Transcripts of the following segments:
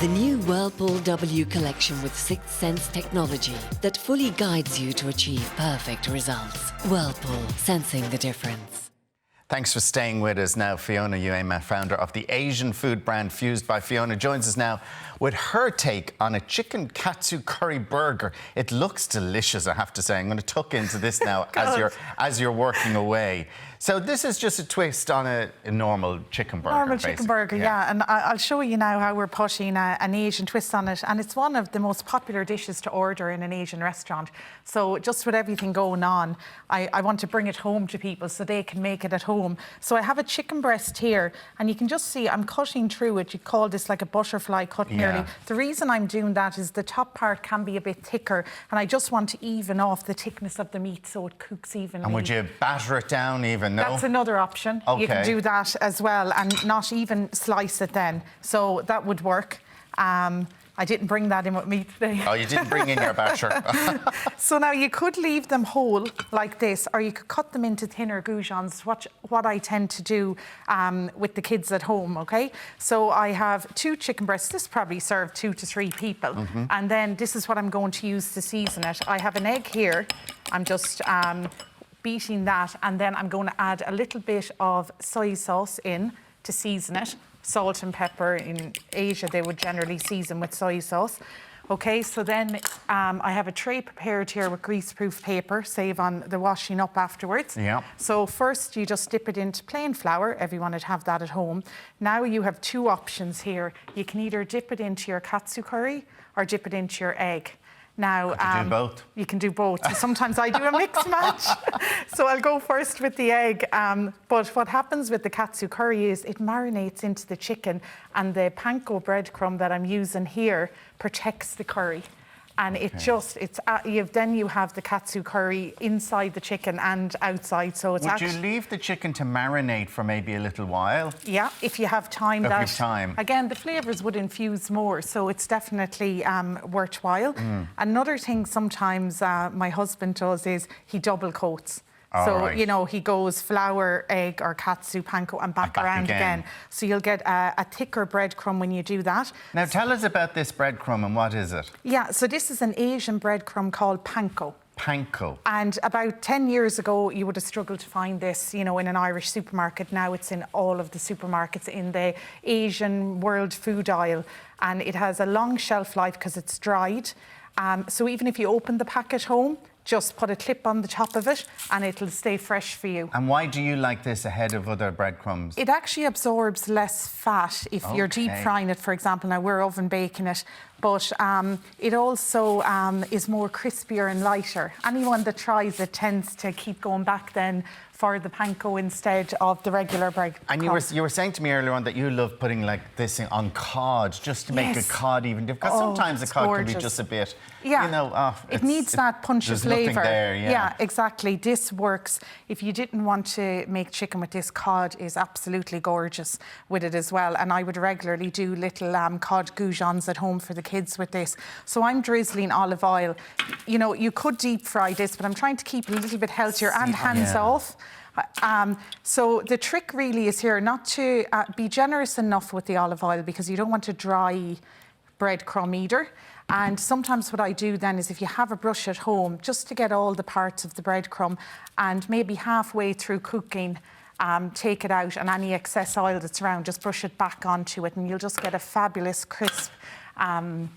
The new Whirlpool W collection with Sixth Sense technology that fully guides you to achieve perfect results. Whirlpool, sensing the difference. Thanks for staying with us now. Fiona Uyema, founder of the Asian food brand Fused by Fiona, joins us now with her take on a chicken katsu curry burger. It looks delicious, I have to say. I'm going to tuck into this now as you're working away. So this is just a twist on a normal chicken burger. Normal chicken burger, yeah. And I'll show you now how we're putting an Asian twist on it. And it's one of the most popular dishes to order in an Asian restaurant. So just with everything going on, I want to bring it home to people so they can make it at home. So I have a chicken breast here, and you can just see I'm cutting through it. You call this like a butterfly cut nearly. The reason I'm doing that is the top part can be a bit thicker, and I just want to even off the thickness of the meat so it cooks evenly. And would you batter it down even? No? That's another option. Okay. You can do that as well and not even slice it then. So that would work. I didn't bring that in with me today. Oh, you didn't bring in your batter. So now you could leave them whole like this, or you could cut them into thinner goujons, what I tend to do with the kids at home, OK? So I have 2 chicken breasts. This probably served 2 to 3 people. And then this is what I'm going to use to season it. I have an egg here. I'm just beating that, and then I'm going to add a little bit of soy sauce in to season it. Salt and pepper. In Asia, they would generally season with soy sauce. OK, so then I have a tray prepared here with greaseproof paper, save on the washing up afterwards. Yeah. So first, you just dip it into plain flour. Everyone would have that at home. Now you have 2 options here. You can either dip it into your katsu curry or dip it into your egg. Now, you can do both. You can do both. So sometimes I do a mixed match. So I'll go first with the egg. But what happens with the katsu curry is it marinates into the chicken, and the panko breadcrumb that I'm using here protects the curry. And it just, then you have the katsu curry inside the chicken and outside. So it's Would you leave the chicken to marinate for maybe a little while? Yeah, if you have time. Time. Again, the flavours would infuse more, so it's definitely worthwhile. Another thing sometimes my husband does is he double coats. So, you know, he goes flour, egg or katsu, panko and back around again. So you'll get a thicker breadcrumb when you do that. Now tell us about this breadcrumb and what is it? Yeah, so this is an Asian breadcrumb called panko. Panko. And about 10 years ago, you would have struggled to find this, you know, in an Irish supermarket. Now it's in all of the supermarkets in the Asian world food aisle. And it has a long shelf life because it's dried. So even if you open the pack at home, just put a clip on the top of it and it'll stay fresh for you. And why do you like this ahead of other breadcrumbs? It actually absorbs less fat if you're deep frying it, for example. Now, we're oven baking it, but it also is more crispier and lighter. Anyone that tries it tends to keep going back then for the panko instead of the regular bread. And you were saying to me earlier on that you love putting like this on cod just to make a cod even different. Because sometimes the cod can be just a bit, you know, it needs that punch of flavour. Nothing there, yeah, exactly. This works. If you didn't want to make chicken with this, cod is absolutely gorgeous with it as well. And I would regularly do little cod goujons at home for the kids with this. So I'm drizzling olive oil. You know, you could deep fry this, but I'm trying to keep it a little bit healthier and hands off. So the trick really is here not to be generous enough with the olive oil, because you don't want a dry breadcrumb either. And sometimes what I do then is, if you have a brush at home, just to get all the parts of the breadcrumb, and maybe halfway through cooking, take it out, and any excess oil that's around, just brush it back onto it, and you'll just get a fabulous crisp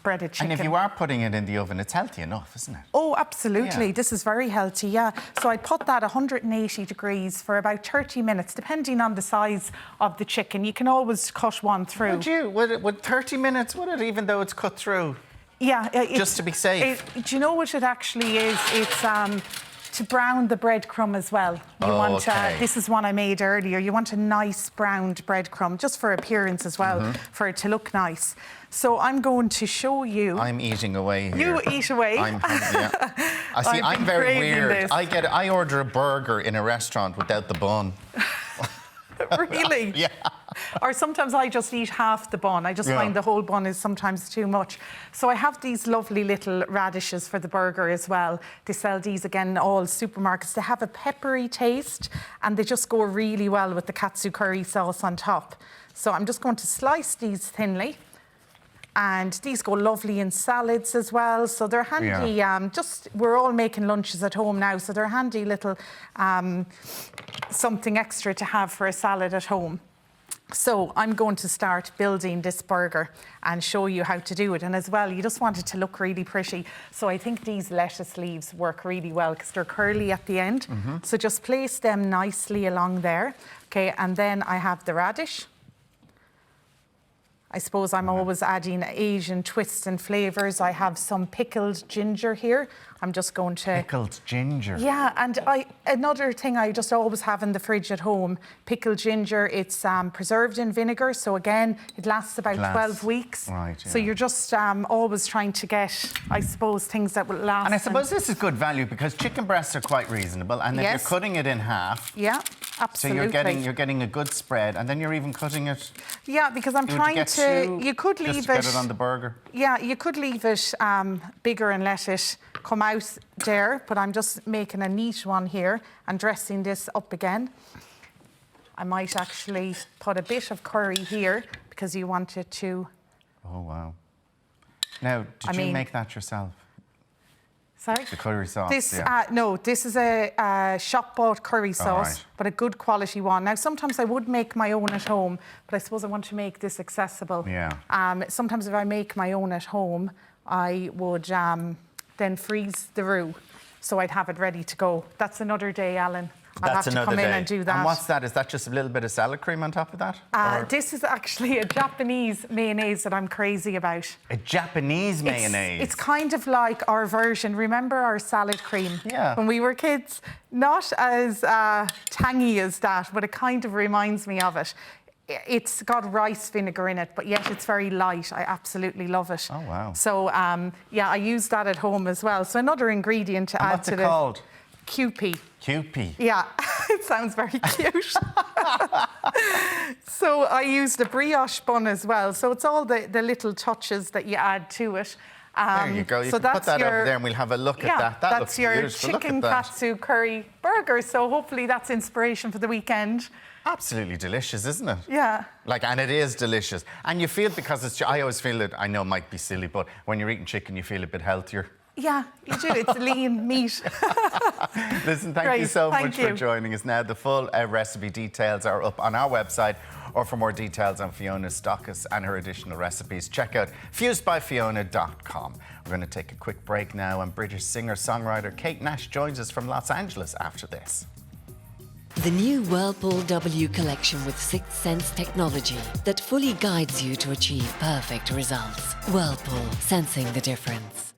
breaded chicken. And if you are putting it in the oven, it's healthy enough, isn't it? Oh, absolutely. Yeah. This is very healthy, yeah. So I put that 180 degrees for about 30 minutes, depending on the size of the chicken. You can always cut one through. Would you? Would 30 minutes, would it, even though it's cut through? Yeah. Just to be safe? Do you know what it actually is? It's to brown the breadcrumb as well. You want this is one I made earlier. You want a nice browned breadcrumb, just for appearance as well, for it to look nice. So I'm going to show you. I'm eating away here. You eat away. I'm very weird. I order a burger in a restaurant without the bun. Really? Yeah. Or sometimes I just eat half the bun. I just find the whole bun is sometimes too much. So I have these lovely little radishes for the burger as well. They sell these again in all supermarkets. They have a peppery taste and they just go really well with the katsu curry sauce on top. So I'm just going to slice these thinly. And these go lovely in salads as well. So they're handy. We're all making lunches at home now, so they're handy little something extra to have for a salad at home. So I'm going to start building this burger and show you how to do it. And as well, you just want it to look really pretty. So I think these lettuce leaves work really well because they're curly at the end. So just place them nicely along there. Okay, and then I have the radish. I suppose I'm always adding Asian twists and flavours. I have some pickled ginger here. I'm just going to... Pickled ginger? Yeah, and another thing I just always have in the fridge at home, pickled ginger, it's preserved in vinegar. So again, it lasts about 12 weeks. Right, yeah. So you're just always trying to get, I suppose, things that will last. And I suppose this is good value because chicken breasts are quite reasonable. And then you're cutting it in half. Yeah, absolutely. So you're getting a good spread. And then you're even cutting it... Yeah, because I'm trying to... You could leave just to get it on the burger. Yeah, you could leave it bigger and let it come out there, but I'm just making a neat one here and dressing this up again. I might actually put a bit of curry here because you want it to... Oh, wow. Now, did you make that yourself? Sorry? The curry sauce, this, no, this is a shop-bought curry sauce, but a good quality one. Now, sometimes I would make my own at home, but I suppose I want to make this accessible. Yeah. Sometimes if I make my own at home, I would then freeze the roux, so I'd have it ready to go. That's another day, Alan. I'll have to come in and do that. And what's that? Is that just a little bit of salad cream on top of that? This is actually a Japanese mayonnaise that I'm crazy about. A Japanese mayonnaise? It's kind of like our version. Remember our salad cream when we were kids? Not as tangy as that, but it kind of reminds me of it. It's got rice vinegar in it, but yet it's very light. I absolutely love it. Oh, wow. So, yeah, I use that at home as well. So another ingredient to add to what's it called? Kewpie. Kewpie? Yeah, it sounds very cute. So I used a brioche bun as well. So it's all the little touches that you add to it. There you go. You can put that over there and we'll have a look at that. That looks beautiful. That's your chicken katsu curry burger. So hopefully that's inspiration for the weekend. Absolutely delicious, isn't it? Yeah. And it is delicious. And you feel, because it's, I always feel it, I know it might be silly, but when you're eating chicken, you feel a bit healthier. Yeah, you do. It's lean meat. Listen, thank you so much for joining us. Now, the full recipe details are up on our website, or for more details on Fiona's stockist and her additional recipes, check out fusedbyfiona.com. We're going to take a quick break now, and British singer-songwriter Kate Nash joins us from Los Angeles after this. The new Whirlpool W collection with Sixth Sense technology that fully guides you to achieve perfect results. Whirlpool, sensing the difference.